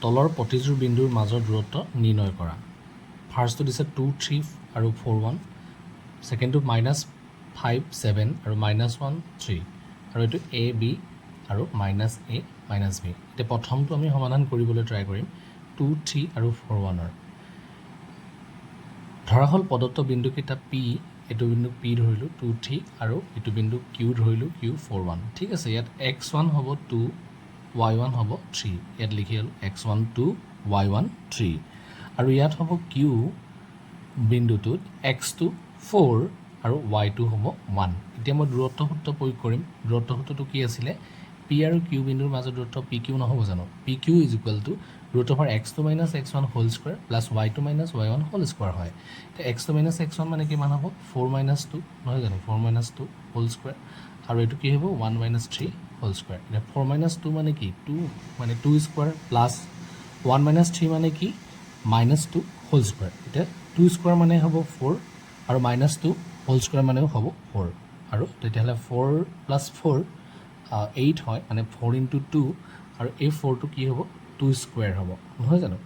তলৰ প্ৰতিযোৰ বিন্দুৰ মাজৰ দূৰত্ব নিৰ্ণয় কৰা ফাৰ্ষ্টটো দিছে 2 3 আৰু 4 1 সেকেন্ডটো -5 7 আৰু -1 3 আৰু এটো a b আৰু -a -b এতিয়া প্ৰথমটো আমি সমাধান কৰিবলৈ ট্ৰাই কৰিম 2 3 আৰু 4 1 ৰ ধৰা হল প্ৰদত্ত বিন্দু কেইটা p এটো বিন্দু p ধৰিলো 2 3 আৰু এটো বিন্দু q ধৰিলো q 4 1 ঠিক আছে ইয়াত x1 হ'ব 2 y1 হ'ব 3 ইয়াত লিখি হল x1 2 y1 3 আৰু ইয়াত হ'ব q বিন্দুটোত x2 4 আৰু y2 হ'ব 1 এতিয়া মই দূৰত্ব সূত্ৰ প্ৰয়োগ কৰিম দূৰত্ব সূত্ৰটো কি আছিল p আৰু q বিন্দুৰ মাজৰ দূৰত্ব pq নহব জানো pq x2 - x1 whole square plus y2 - y1 whole square হয় তে x2 - x1 মানে কিমান হ'ব 4 - 2 নহয় জানো 4 - 2 হোল স্কয়াৰ আৰু এটো কি হ'ব 1 - 3 হোল স্কয়াৰ এটা 4 - 2 মানে কি 2 মানে 2 স্কয়াৰ প্লাস 1 - 3 মানে কি -2 হোল স্কয়াৰ এটা 2 স্কয়াৰ মানে হ'ব 4 আৰু -2 হোল স্কয়াৰ মানে হ'ব 4 আৰু তেতিয়াহলে 4 + 4 8 হয় মানে 4 * 2 আৰু এই 4 টো কি হ'ব 2 স্কয়াৰ হ'ব নহয় জানো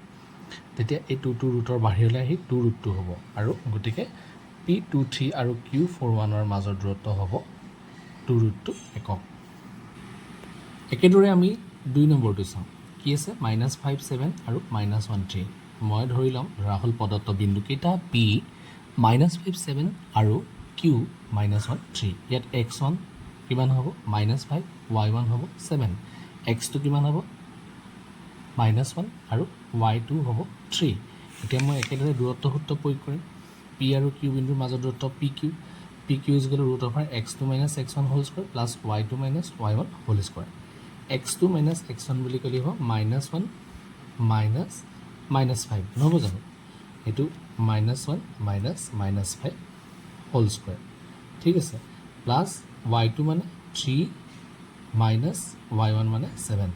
তেতিয়া এই 2 টো ৰুটৰ বাহিৰলৈ আহি 2 ৰুট হ'ব আৰু গতিকে p23 আৰু q41 ৰ মাজৰ দূৰত্ব হ'ব 2 ৰুট একক একেদৰে আমি 2 নম্বৰটো চাওঁ কি আছে -5 7 আৰু -1 3 মই ধৰি লম ৰাহুল প্ৰদত্ত বিন্দু কেইটা p -5 7 আৰু q -1 3 ইয়াত x1 কিমান হ'ব -5 y1 হ'ব 7 x2 কিমান হ'ব -1 আৰু y2 হ'ব 3 এতিয়া মই একেদৰে দূৰত্ব সূত্ৰ প্ৰয়োগ কৰিম p আৰু q বিন্দুৰ মাজৰ দূৰত্ব pq pq = x2 - x1 whole square plus y2 - y1 whole square x2 - x1 বুলি ক'লে হ'ব -1 -5 নহব জানো এটো -1 -5 হোল স্কয়াৰ ঠিক আছে প্লাস y2 মানে 3 minus y1 মানে 7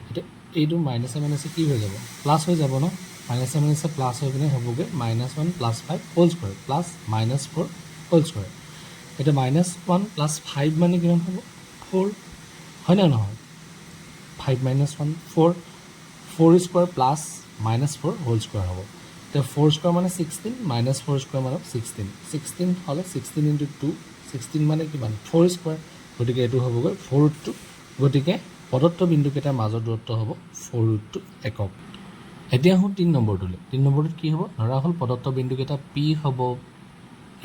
এটা এইটো মাইনাস মাইনাস কি হৈ যাব প্লাস হৈ যাব ন মাইনাস মাইনাস প্লাস হৈ কিনে হ'বগে -1 + 5 whole square plus -4 whole square এটা -1 + 5 মানে কিমান হ'ব 4 হয় না নহয় 5 - 1 4 4 স্কয়াৰ প্লাস -4 হোল স্কয়াৰ হ'ব তে 4 স্কয়াৰ মানে 16 -4 স্কয়াৰ মানে 16 16 হলে 16 * 2 16 মানে কিমান 4 স্কয়াৰ গতিকে এটো হ'বগৈ 4 ৰুট 2 গতিকে প্ৰদত্ত বিন্দু কেইটাৰ মাজৰ দূৰত্ব হ'ব 4 ৰুট 2 একক এতিয়া হল 3 নম্বৰটোলৈ 3 নম্বৰটোত কি হ'ব ধৰা হল প্ৰদত্ত বিন্দু কেইটা p হ'ব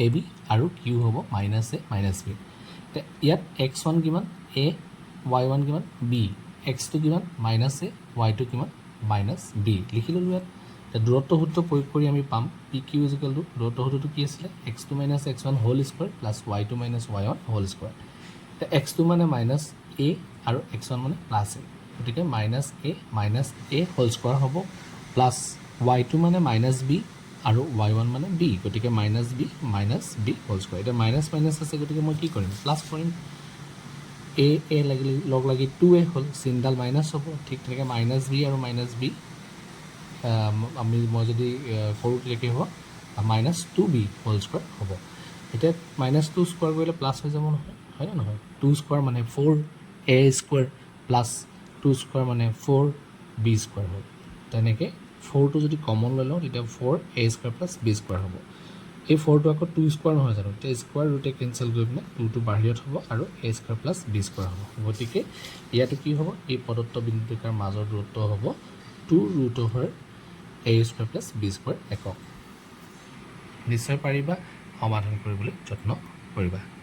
ab আৰু q হ'ব -a -b তে ইয়াত x1 কিমান a y1 কিমান b x2 কিমান -a y2 কিমান -b লিখি ললো ইয়াত দূৰত্ব সূত্ৰ প্ৰয়োগ কৰি আমি পাম pq দূৰত্ব সূত্ৰটো কি আছিল x2 - x1 whole square plus y2 - y1 whole square তে x2 মানে -a আৰু x1 মানে +a গতিকে -a হোল স্কয়াৰ হ'ব প্লাস y2 মানে -b আৰু y1 মানে b গতিকে -b হোল স্কয়াৰ এটা মাইনাস মাইনাস আছে গতিকে মই কি কৰিম প্লাস কৰিম a লাগিলে লগ লাগি 2a হ'ল চিনডাল মাইনাস হ'ব ঠিক তেনেকৈ -b আৰু -b আমি মই যদি কৰো কি হ'ব -2b হোল স্কয়াৰ হ'ব এটা -2 স্কয়াৰ কৰিলে প্লাস হৈ যাব নহয় হয় না নহয় 2 স্কয়াৰ মানে 4a স্কয়াৰ প্লাস 2 স্কয়াৰ মানে 4b স্কয়াৰ হয় তেনেকে 4 টো যদি কমন লৈ লওঁ তেতিয়া 4a square plus b square হ'ব এই 4 টো আকৌ 2 স্কয়াৰ নহয় জানো তে স্কয়াৰ ৰুটে কেনসেল কৰি পিনে 2 টো বাহিৰত হ'ব আৰু a square plus b square হ'ব গতিকে ইয়াটো কি হ'ব এই প্ৰদত্ত বিন্দুৰ মাজৰ দূৰত্ব হ'ব 2 root over a square plus b square একক নিশ্চয় পাৰিবা সমাধান কৰিবলৈ যত্ন কৰিবা